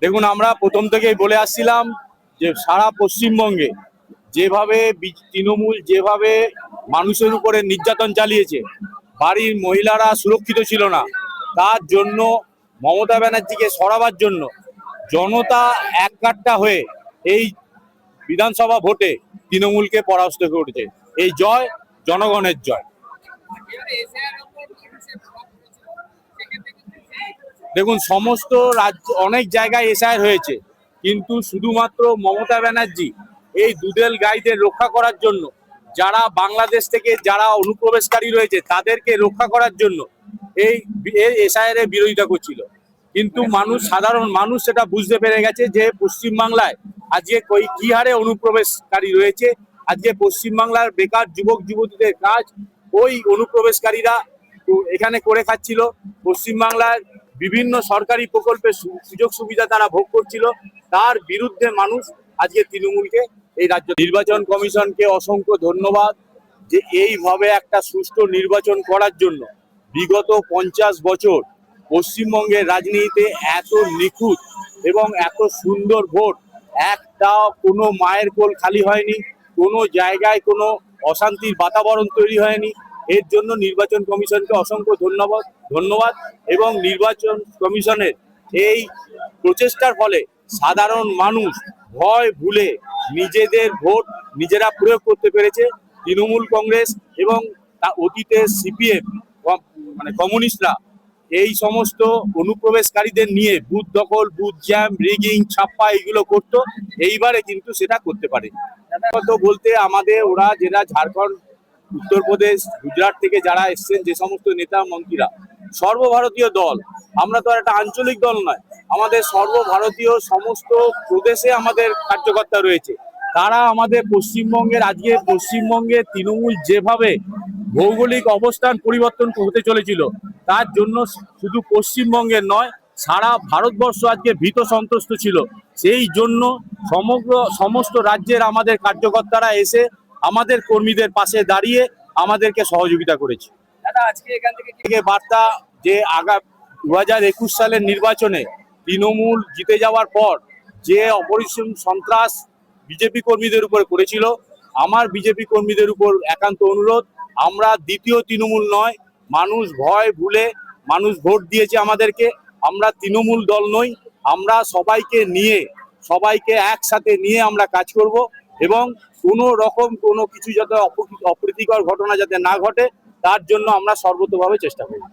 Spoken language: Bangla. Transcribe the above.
দেখুন, আমরা প্রথম থেকেই বলে আসছিলাম যে সারা পশ্চিমবঙ্গে যেভাবে তৃণমূল যেভাবে মানুষের উপরে নির্যাতন চালিয়েছে, বাড়ির মহিলারা সুরক্ষিত ছিল না, তার জন্য মমতা ব্যানার্জিকে সরাবার জন্য জনতা এককাট্টা হয়ে এই বিধানসভা ভোটে তৃণমূলকে পরাস্ত করেছে। এই জয় জনগণের জয়। দেখুন, সমস্ত রাজ্য অনেক জায়গায় এসআইআর হয়েছে, কিন্তু শুধুমাত্র মমতা ব্যানার্জি এই দুধেল গাইদের রক্ষা করার জন্য, যারা বাংলাদেশ থেকে যারা অনুপ্রবেশকারী রয়েছে তাদেরকে রক্ষা করার জন্য এই এসআইআর এর বিরোধিতা করছিল। কিন্তু সাধারণ মানুষ সেটা বুঝতে পেরে গেছে যে পশ্চিমবাংলায় আজকে কি হারে অনুপ্রবেশকারী রয়েছে। আজকে পশ্চিমবাংলার বেকার যুবক যুবতীদের কাজ ওই অনুপ্রবেশকারীরা এখানে করে খাচ্ছিল। পশ্চিমবাংলার বিভিন্ন সরকারি প্রকল্পের সুযোগ সুবিধা তারা ভোগ করছিল। তার বিরুদ্ধে মানুষ আজকে তৃণমূলকে এই রাজ্য নির্বাচন কমিশনকে অসংখ্য ধন্যবাদ যে এইভাবে একটা সুষ্ঠু নির্বাচন করার জন্য বিগত 50 বছর পশ্চিমবঙ্গের রাজনীতিতে এত নিখুঁত এবং এত সুন্দর ভোট, একটা কোনো মায়ের কোল খালি হয়নি, কোনো জায়গায় কোনো অশান্তির বাতাবরণ তৈরি হয়নি। এর জন্য নির্বাচন কমিশনকে অসংখ্য ধন্যবাদ এবং নির্বাচন কমিশনের এই প্রচেষ্টার ফলে সাধারণ মানুষ ভয় ভুলে নিজেদের ভোট নিজেরা প্রয়োগ করতে পেরেছে। তৃণমূল কংগ্রেস এবং অতীতে সিপিএম মানে কমিউনিস্টরা এই সমস্ত অনুপ্রবেশকারীদের নিয়ে বুথ দখল, বুথ জ্যাম, রিগিং, ছাপ্পা এগুলো করতো। এইবারে কিন্তু সেটা করতে পারে বলতে আমাদের ওরা যারা ঝাড়খণ্ড, উত্তরপ্রদেশ, গুজরাট থেকে যারা এসছেন, যে সমস্ত নেতা মন্ত্রীরা, সর্বভারতীয় দল, আমরা তো আর একটা আঞ্চলিক দল নয়, আমাদের সর্বভারতীয় সমস্ত প্রদেশে আমাদের কার্যকর্তা রয়েছে। তারা আমাদের পশ্চিমবঙ্গের আজকে পশ্চিমবঙ্গে তৃণমূল যেভাবে ভৌগোলিক অবস্থান পরিবর্তন হতে চলেছিল, তার জন্য শুধু পশ্চিমবঙ্গের নয় সারা ভারতবর্ষ আজকে ভীত সন্ত্রস্ত ছিল। সেই জন্য সমস্ত রাজ্যের আমাদের কার্যকর্তারা এসে আমাদের কর্মীদের পাশে দাঁড়িয়ে আমাদেরকে সহযোগিতা করেছে। দাদা, আজকে এখান থেকে বার্তা যে 2021 সালের নির্বাচনে তৃণমূল জিতে যাওয়ার পর যে অপরিসীম সন্ত্রাস বিজেপি কর্মীদের উপর করেছিল, আমার বিজেপি কর্মীদের উপর একান্ত অনুরোধ, আমরা দ্বিতীয় তৃণমূল নয়। মানুষ ভয় ভুলে মানুষ ভোট দিয়েছে আমাদেরকে। আমরা তৃণমূল দল নই, আমরা সবাইকে একসাথে নিয়ে আমরা কাজ করব এবং কোনো রকম কোনো কিছু যাতে অপ্রীতিকর ঘটনা যাতে না ঘটে, তার জন্য আমরা সর্বতোভাবে চেষ্টা করব।